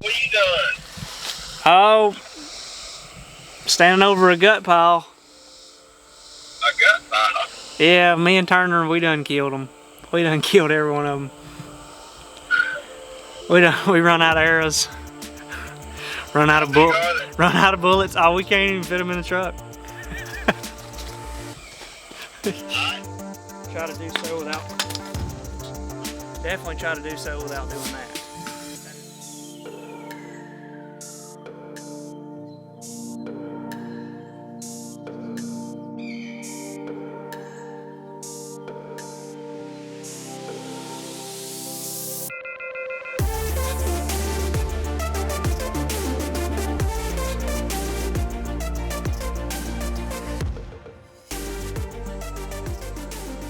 What are you doing? Oh, standing over a gut pile. A gut pile? Yeah, me and Turner, we done killed them. We done killed every one of them. We run out of arrows. Run out of bullets. Oh, we can't even fit them in the truck. Try to do so without. Definitely try to do so without doing that.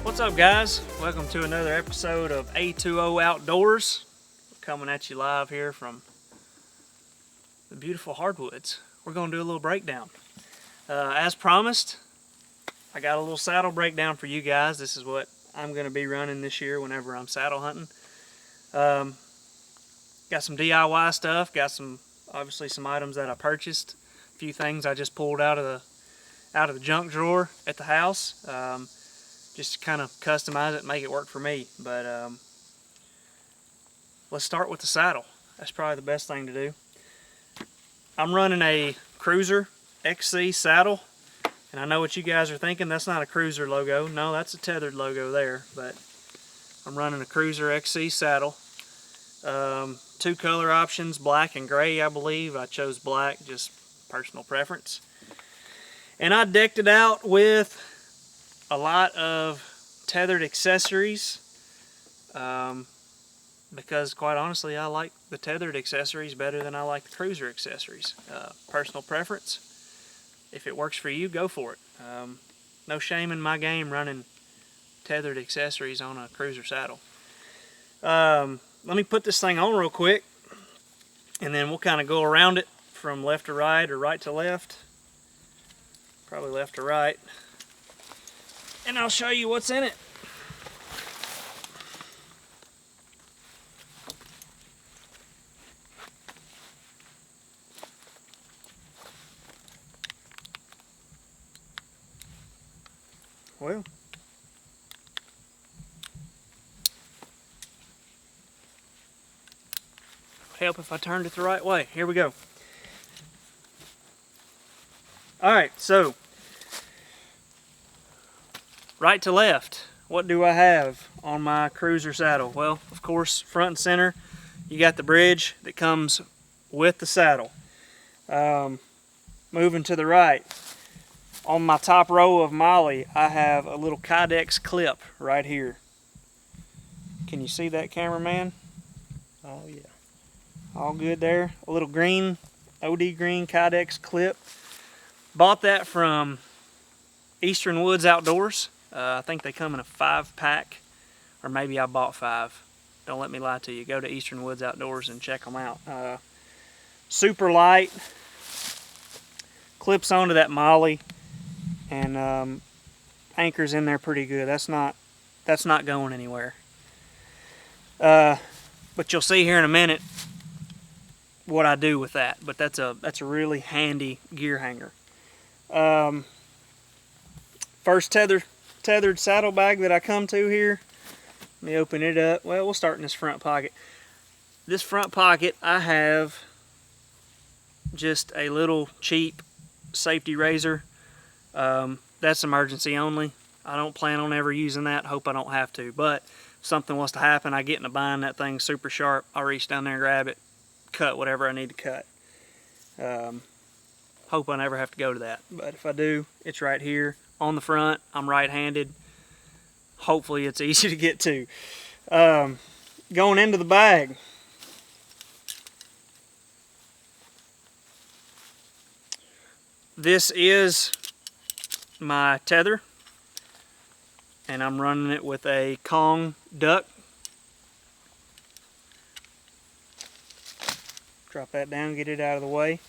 What's up, guys? Welcome to another episode of A2O Outdoors. We're coming at you live here from the beautiful hardwoods. We're going to do a little breakdown. As promised, I got a little saddle breakdown for you guys. This is what I'm going to be running this year whenever I'm saddle hunting. Got some DIY stuff. Got obviously some items that I purchased. A few things I just pulled out of the junk drawer at the house. Just to kind of customize it and make it work for me. But let's start with the saddle. That's probably the best thing to do. I'm running a Cruzr XC saddle, and I know what you guys are thinking. That's not a Cruzr logo. No, that's a tethered logo there. But I'm running a Cruzr XC saddle. Two color options, black and gray, I believe. I chose black, just personal preference. And I decked it out with a lot of tethered accessories because quite honestly I like the tethered accessories better than I like the Cruzr accessories. Personal preference. If it works for you, go for it. No shame in my game running tethered accessories on a Cruzr saddle. Let me put this thing on real quick and then we'll kind of go around it from left to right or right to left. Probably left to right. And I'll show you what's in it. Well, it would help if I turned it the right way. Here we go. Alright, so right to left, what do I have on my Cruzr saddle? Well, of course, front and center, you got the bridge that comes with the saddle. Moving to the right, on my top row of Molly, I have a little Kydex clip right here. Can you see that, cameraman? Oh yeah. All good there. A little green, OD green Kydex clip. Bought that from Eastern Woods Outdoors. I think they come in a 5-pack, or maybe I bought 5. Don't let me lie to you. Go to Eastern Woods Outdoors and check them out. Super light, clips onto that Molly, and anchors in there pretty good. That's not going anywhere. But you'll see here in a minute what I do with that. But that's a really handy gear hanger. First tethered saddlebag that I come to here. Let me open it up. Well, we'll start in this front pocket. This front pocket, I have just a little cheap safety razor. That's emergency only. I don't plan on ever using that. Hope I don't have to. But if something was to happen, I get in a bind, that thing's super sharp. I'll reach down there and grab it, cut whatever I need to cut. Hope I never have to go to that. But if I do, it's right here on the front. I'm right-handed. Hopefully it's easy to get to. Going into the bag. This is my tether. And I'm running it with a Kong duck. Drop that down, get it out of the way.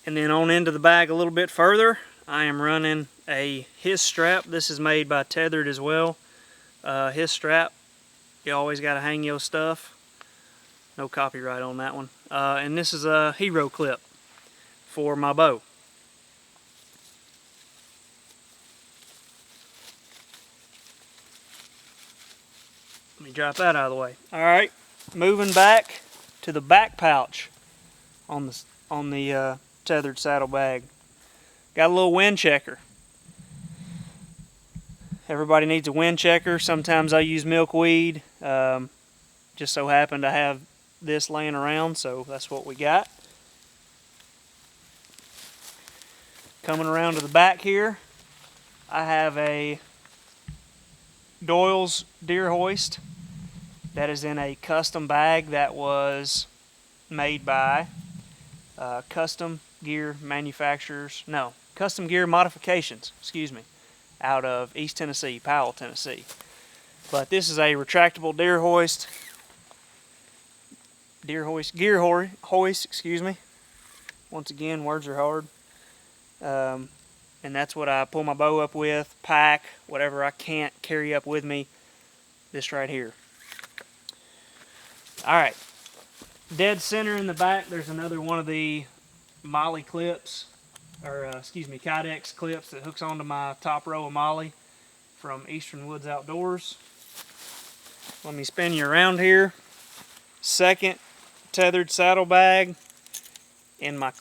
And then on into the bag a little bit further, I am running a his strap. This is made by Tethered as well. His strap, you always got to hang your stuff. No copyright on that one. And this is a hero clip for my bow. Let me drop that out of the way. Alright, moving back to the back pouch on the tethered saddlebag. Got a little wind checker. Everybody needs a wind checker. Sometimes I use milkweed. Just so happened to have this laying around, so that's what we got. Coming around to the back here, I have a Doyle's deer hoist that is in a custom bag that was made by Custom Gear Modifications, excuse me, out of East Tennessee, Powell, Tennessee. But this is a retractable gear hoist, excuse me. Once again, words are hard. And that's what I pull my bow up with, pack, whatever I can't carry up with me, this right here. Alright, dead center in the back, there's another one of the Molly clips, or Kydex clips that hooks onto my top row of Molly from Eastern Woods Outdoors. Let me spin you around here. Second tethered saddlebag. In my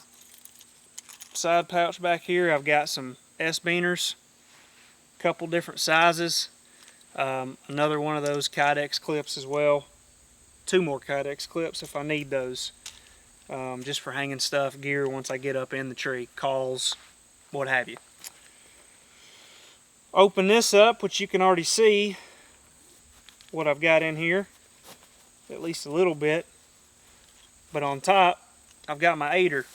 side pouch back here, I've got some S-beaners, a couple different sizes. Another one of those Kydex clips as well. 2 more Kydex clips if I need those. Just for hanging stuff, gear once I get up in the tree, calls, what have you. Open this up, which you can already see what I've got in here, at least a little bit. But on top, I've got my aider.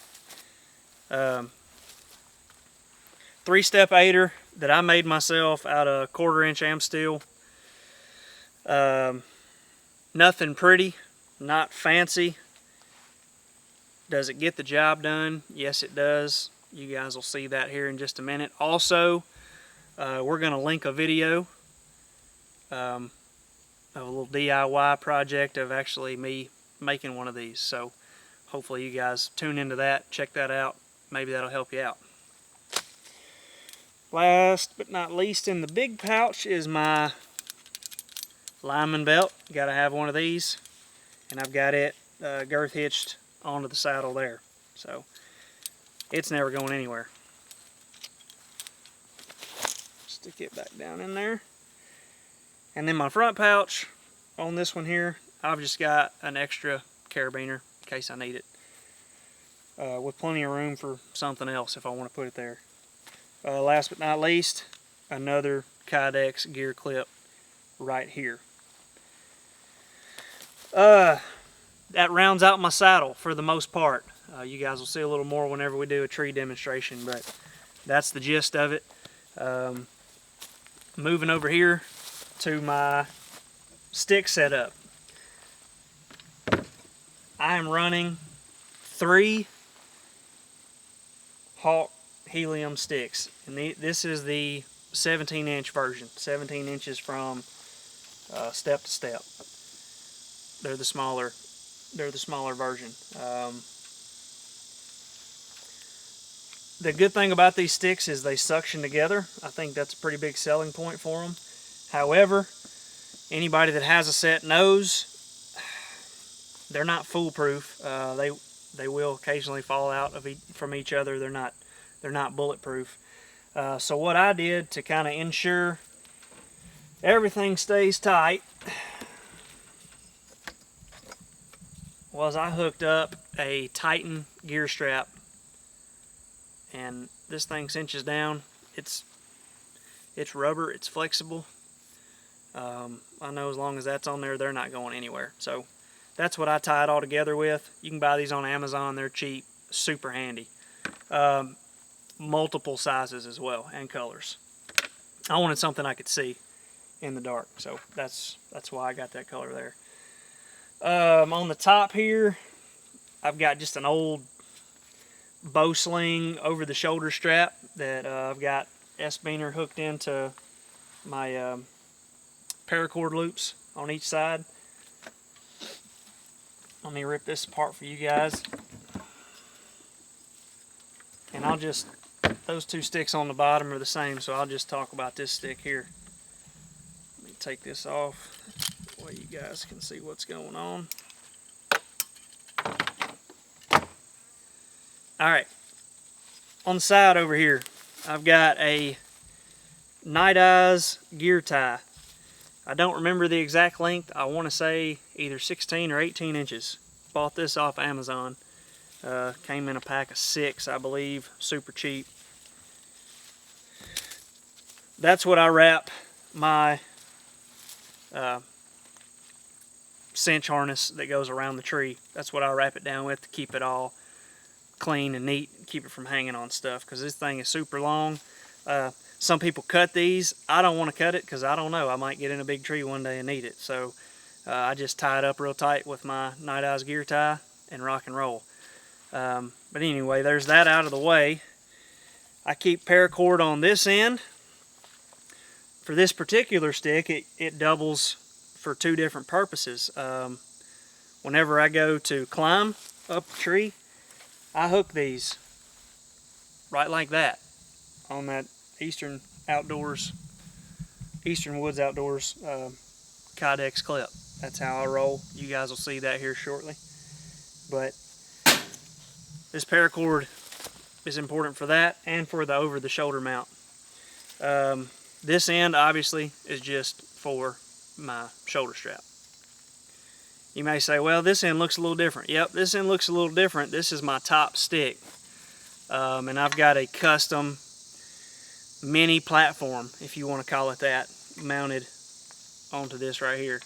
3-step aider that I made myself out of 1/4-inch am steel. Nothing pretty, not fancy. Does it get the job done? Yes, it does. You guys will see that here in just a minute. Also, we're going to link a video of a little DIY project of actually me making one of these. So hopefully you guys tune into that, check that out. Maybe that'll help you out. Last but not least, in the big pouch is my Lyman Belt. Got to have one of these, and I've got it girth hitched onto the saddle there, so it's never going anywhere. Stick it back down in there. And then my front pouch on this one here, I've just got an extra carabiner in case I need it, with plenty of room for something else if I want to put it there. Last but not least, another Kydex gear clip right here. That rounds out my saddle for the most part. You guys will see a little more whenever we do a tree demonstration, but that's the gist of it. Moving over here to my stick setup. I am running 3 Hawk helium sticks, and this is the 17-inch version. 17 inches from step to step. They're the smaller version. The good thing about these sticks is they suction together. I think that's a pretty big selling point for them. However, anybody that has a set knows they're not foolproof. They will occasionally fall out from each other. They're not bulletproof. So what I did to kind of ensure everything stays tight was I hooked up a Titan gear strap, and this thing cinches down. It's rubber, it's flexible. I know as long as that's on there, they're not going anywhere. So that's what I tie it all together with. You can buy these on Amazon, they're cheap, super handy. Multiple sizes as well, and colors. I wanted something I could see in the dark, so that's why I got that color there. On the top here, I've got just an old bow sling over the shoulder strap that I've got S-beaner hooked into my paracord loops on each side. Let me rip this apart for you guys. And I'll just, those two sticks on the bottom are the same, so I'll just talk about this stick here. Let me take this off, that way you guys can see what's going on. Alright, on the side over here, I've got a Night Eyes gear tie. I don't remember the exact length. I want to say either 16 or 18 inches. Bought this off Amazon. Came in a pack of 6, I believe. Super cheap. That's what I wrap my cinch harness that goes around the tree. That's what I wrap it down with to keep it all clean and neat, and keep it from hanging on stuff, because this thing is super long. Some people cut these. I don't want to cut it because I don't know, I might get in a big tree one day and need it. So I just tie it up real tight with my Night Eyes gear tie and rock and roll. But anyway, there's that out of the way. I keep paracord on this end. For this particular stick, it doubles for 2 different purposes. Whenever I go to climb up a tree, I hook these right like that on that Eastern Woods Outdoors Kydex clip. That's how I roll. You guys will see that here shortly. But this paracord is important for that and for the over-the-shoulder mount. This end obviously is just for my shoulder strap. You may say, well, this end looks a little different. Yep, this end looks a little different. This is my top stick. And I've got a custom mini platform, if you want to call it that, mounted onto this right here.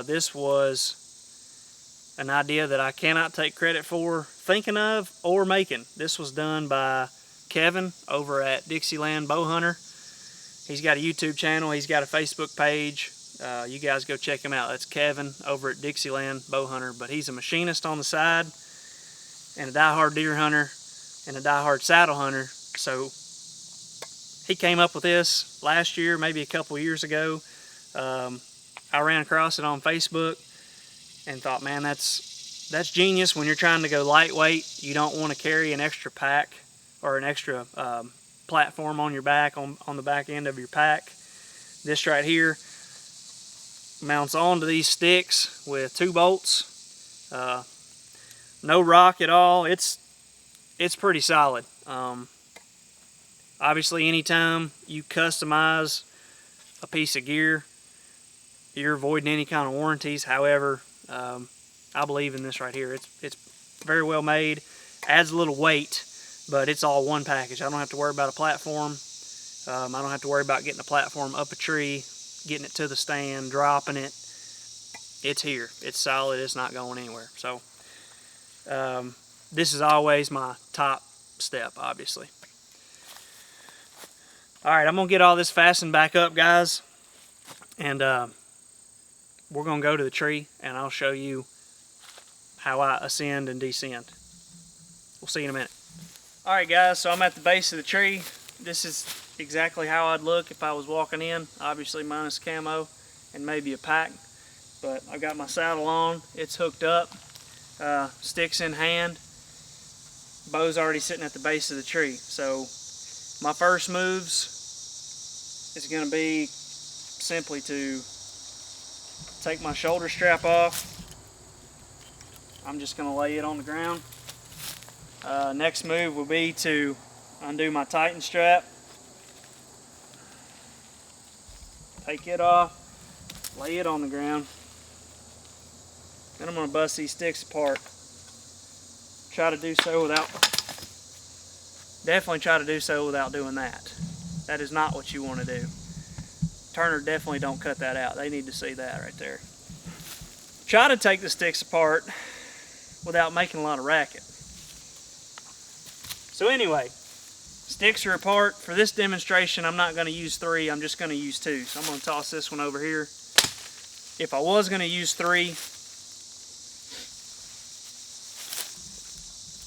This was an idea that I cannot take credit for thinking of or making. This was done by Kevin over at Dixieland Bow Hunter. He's got a YouTube channel. He's got a Facebook page. You guys go check him out. That's Kevin over at Dixieland Bow Hunter. But he's a machinist on the side and a diehard deer hunter and a diehard saddle hunter. So he came up with this last year, maybe a couple years ago. I ran across it on Facebook and thought, man, that's genius. When you're trying to go lightweight, you don't want to carry an extra pack or an extra platform on your back, on the back end of your pack. This right here mounts onto these sticks with 2 bolts. No rock at all. It's pretty solid. Obviously, anytime you customize a piece of gear, you're avoiding any kind of warranties. However, I believe in this right here. It's very well made. Adds a little weight, but it's all one package. I don't have to worry about a platform. I don't have to worry about getting a platform up a tree, getting it to the stand, dropping it. It's here. It's solid. It's not going anywhere. So this is always my top step, obviously. Alright, I'm going to get all this fastened back up, guys. And we're going to go to the tree and I'll show you how I ascend and descend. We'll see you in a minute. Alright guys, so I'm at the base of the tree. This is exactly how I'd look if I was walking in. Obviously minus camo and maybe a pack. But I've got my saddle on. It's hooked up. Sticks in hand. Bow's already sitting at the base of the tree. So my first moves is going to be simply to take my shoulder strap off. I'm just going to lay it on the ground. Next move will be to undo my Titan strap. Take it off, lay it on the ground. Then I'm going to bust these sticks apart. Definitely try to do so without doing that. That is not what you want to do. Turner, definitely don't cut that out. They need to see that right there. Try to take the sticks apart without making a lot of racket. So anyway, sticks are apart. For this demonstration, I'm not going to use 3. I'm just going to use 2. So I'm going to toss this one over here. If I was going to use 3,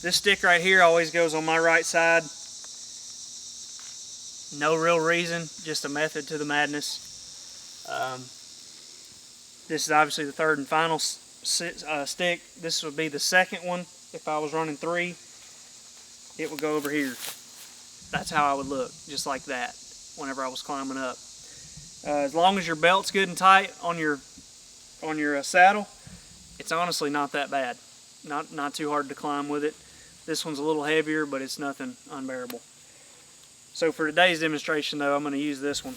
this stick right here always goes on my right side. No real reason, just a method to the madness. This is obviously the third and final stick, this would be the second one. If I was running 3, it would go over here. That's how I would look, just like that, whenever I was climbing up. As long as your belt's good and tight on your saddle, it's honestly not that bad. Not too hard to climb with it. This one's a little heavier, but it's nothing unbearable. So for today's demonstration though, I'm going to use this one.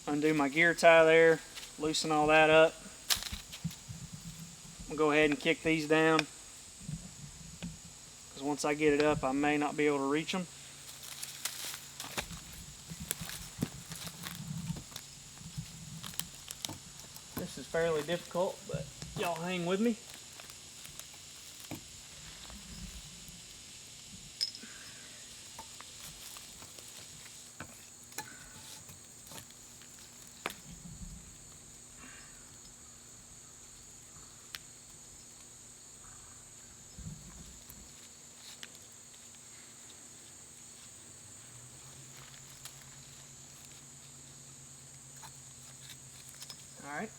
Undo my gear tie there, loosen all that up. I'm going to go ahead and kick these down, because once I get it up, I may not be able to reach them. This is fairly difficult, but y'all hang with me. Alright,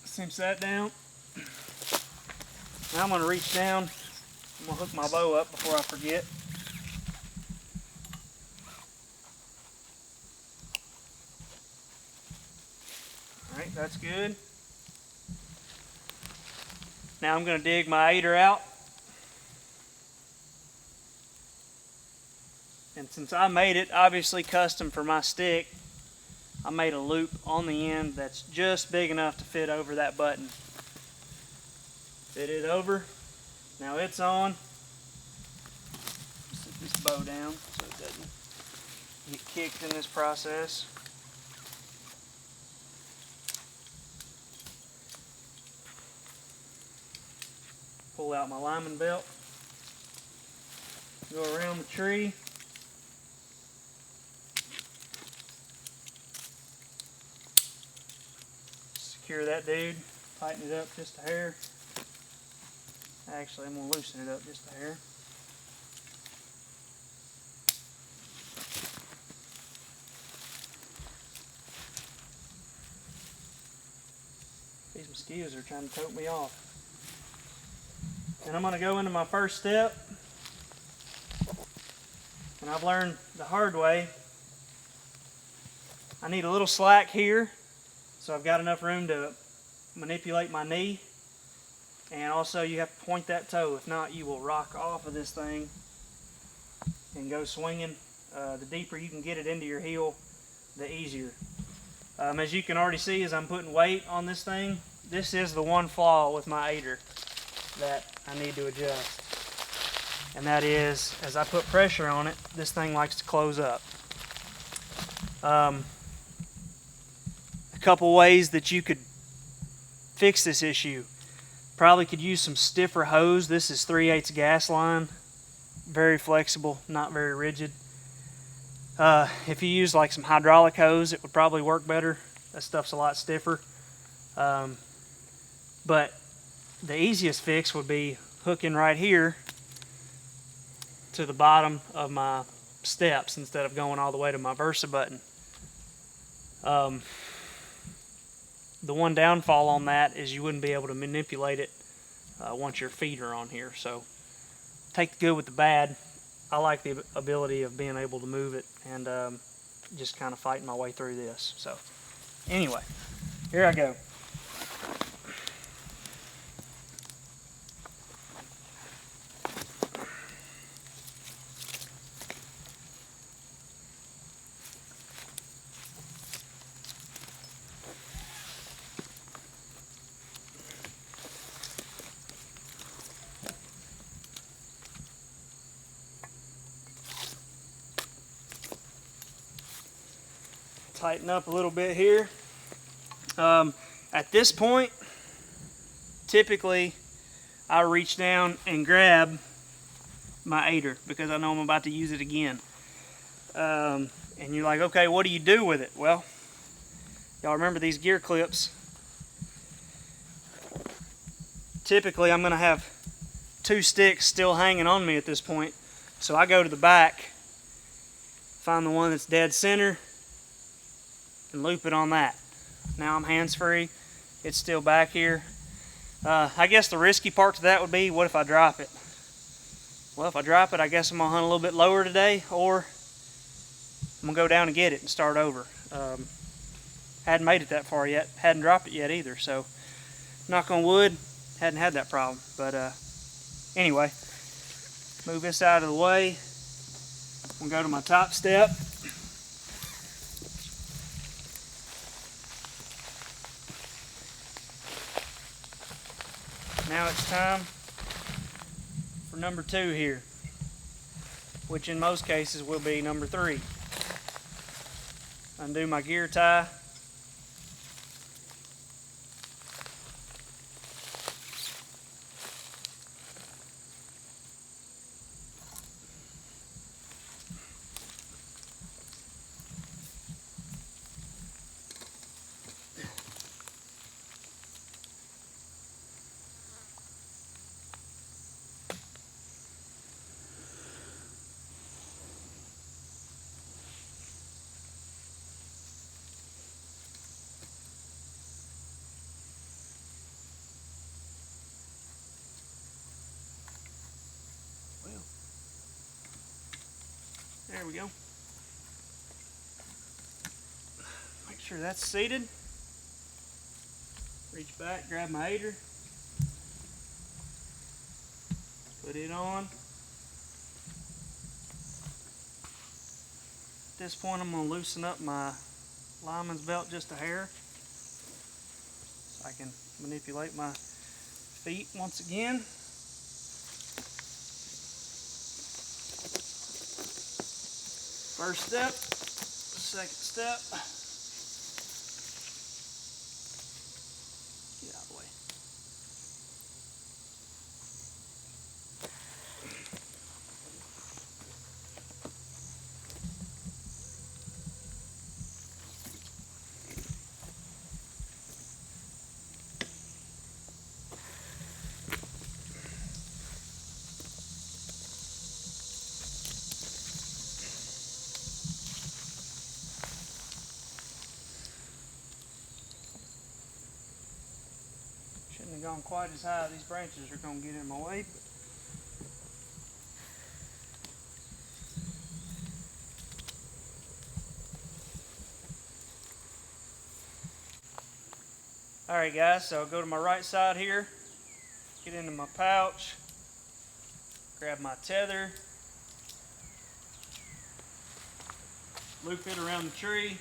cinch that down. Now I'm going to reach down. I'm going to hook my bow up before I forget. Alright, that's good. Now I'm going to dig my aider out. And since I made it obviously custom for my stick, I made a loop on the end that's just big enough to fit over that button. Fit it over. Now it's on. Set this bow down so it doesn't get kicked in this process. Pull out my Lyman belt. Go around the tree. Secure that dude, tighten it up just a hair. Actually, I'm going to loosen it up just a hair. These mosquitoes are trying to tote me off. And I'm going to go into my first step. And I've learned the hard way. I need a little slack here, so I've got enough room to manipulate my knee. And also you have to point that toe. If not, you will rock off of this thing and go swinging. The deeper you can get it into your heel, the easier. As you can already see, as I'm putting weight on this thing, this is the one flaw with my aider that I need to adjust. And that is, as I put pressure on it, this thing likes to close up. A couple ways that you could fix this issue. Probably could use some stiffer hose. This is 3/8 gas line. Very flexible, not very rigid. If you use like some hydraulic hose, it would probably work better. That stuff's a lot stiffer. But the easiest fix would be hooking right here to the bottom of my steps instead of going all the way to my Versa button. The one downfall on that is you wouldn't be able to manipulate it once your feet are on here. So take the good with the bad. I like the ability of being able to move it and just kind of fighting my way through this. So anyway, here I go. Tighten up a little bit here. At this point, typically I reach down and grab my aider because I know I'm about to use it again. And you're like, okay, what do you do with it? Well, y'all remember these gear clips? Typically I'm going to have 2 sticks still hanging on me at this point. So I go to the back find the one that's dead center and loop it on that. Now I'm hands-free. It's still back here. I guess the risky part to that would be, what if I drop it? Well, if I drop it, I guess I'm gonna hunt a little bit lower today, or I'm gonna go down and get it and start over. Hadn't made it that far yet, hadn't dropped it yet either, so knock on wood, hadn't had that problem. But anyway, move this out of the way. I'm gonna go to my top step. Now it's time for number 2 here, which in most cases will be number 3. Undo my gear tie. There we go. Make sure that's seated. Reach back, grab my aider. Put it on. At this point, I'm going to loosen up my Lyman belt just a hair, so I can manipulate my feet once again. First step, second step. Get out of the way. Shouldn't have gone quite as high. These branches are going to get in my way. Alright guys, so I'll go to my right side here, get into my pouch, grab my tether, loop it around the tree.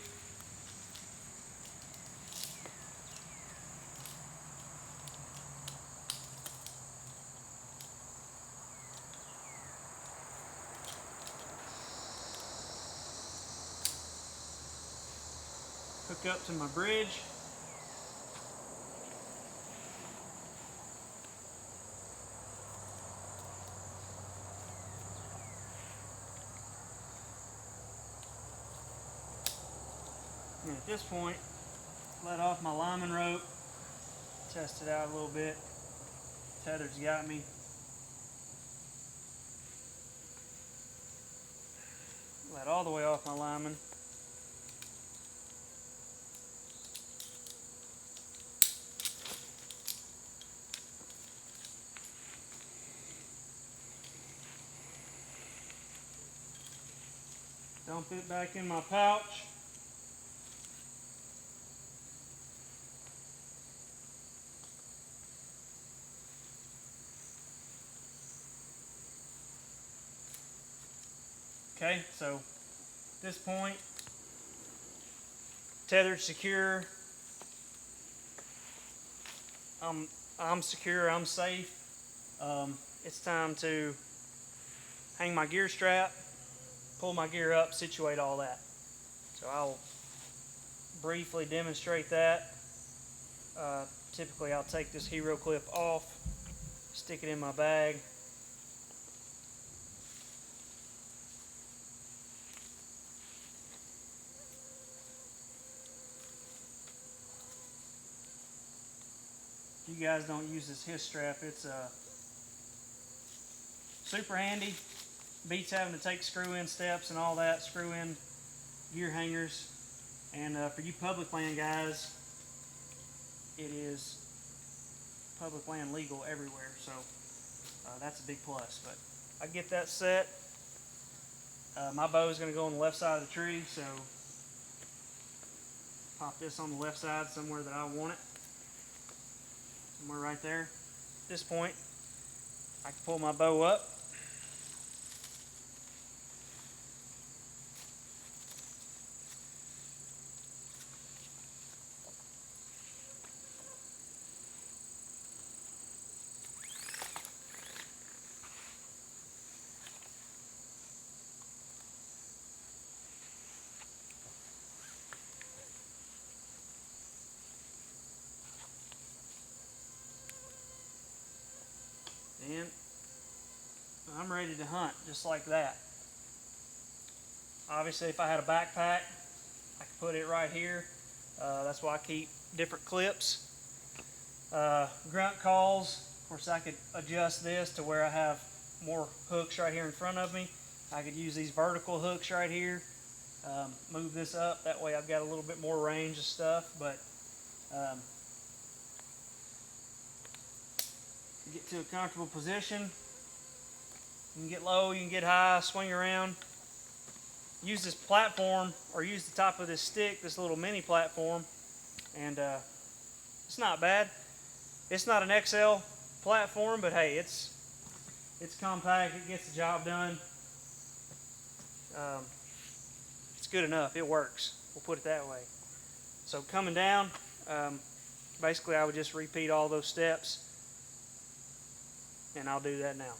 Hook up to my bridge. And at this point, let off my Lyman rope, test it out a little bit. Tether's got me. Let all the way off my Lyman. Dump it back in my pouch. Okay, so at this point, tethered secure. I'm secure, I'm safe. It's time to hang my gear strap, pull my gear up, situate all that. So I'll briefly demonstrate that. Typically I'll take this hero clip off, stick it in my bag. If you guys don't use this his strap, it's super handy. beats having to take screw-in steps and all that, screw-in gear hangers. And for you public land guys, it is public land legal everywhere, so that's a big plus. But I get that set. My bow is going to go on the left side of the tree, so pop this on the left side somewhere that I want it. Somewhere right there. At this point, I can pull my bow up. And I'm ready to hunt just like that. Obviously, if I had a backpack, I could put it right here. That's why I keep different clips. Grunt calls, of course I could adjust this to where I have more hooks right here in front of me. I could use these vertical hooks right here. Move this up, that way I've got a little bit more range of stuff. But get to a comfortable position. You can get low, you can get high, swing around. Use this platform, or use the top of this stick, this little mini platform, and it's not bad. It's not an XL platform, but hey, it's compact, it gets the job done. It's good enough, it works. We'll put it that way. So coming down, basically I would just repeat all those steps. And I'll do that now.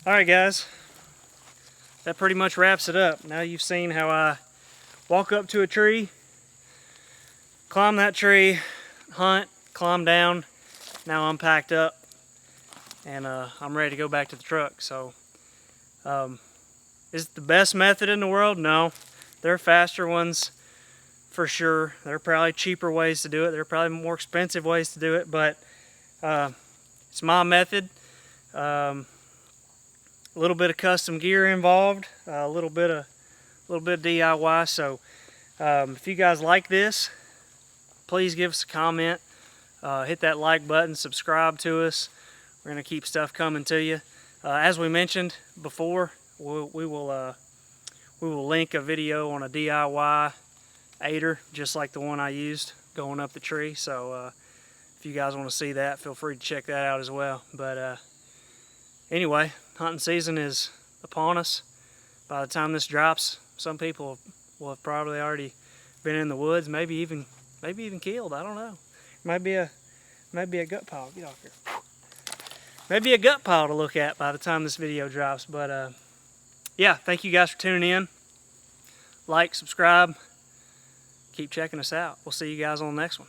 Alright guys, that pretty much wraps it up. Now you've seen how I walk up to a tree, climb that tree, hunt, climb down. Now I'm packed up and I'm ready to go back to the truck. So is it the best method in the world? No. There are faster ones for sure. There are probably cheaper ways to do it. There are probably more expensive ways to do it, but it's my method. A little bit of custom gear involved, a little bit of DIY. So if you guys like this, please give us a comment, hit that like button, subscribe to us. We're gonna keep stuff coming to you. As we mentioned before, we will link a video on a DIY aider just like the one I used going up the tree. So if you guys want to see that, feel free to check that out as well. But anyway, hunting season is upon us. By the time this drops, some people will have probably already been in the woods, maybe even killed. I don't know. Might be a gut pile. Get off here. Maybe a gut pile to look at by the time this video drops. But yeah, thank you guys for tuning in. Like, subscribe, keep checking us out. We'll see you guys on the next one.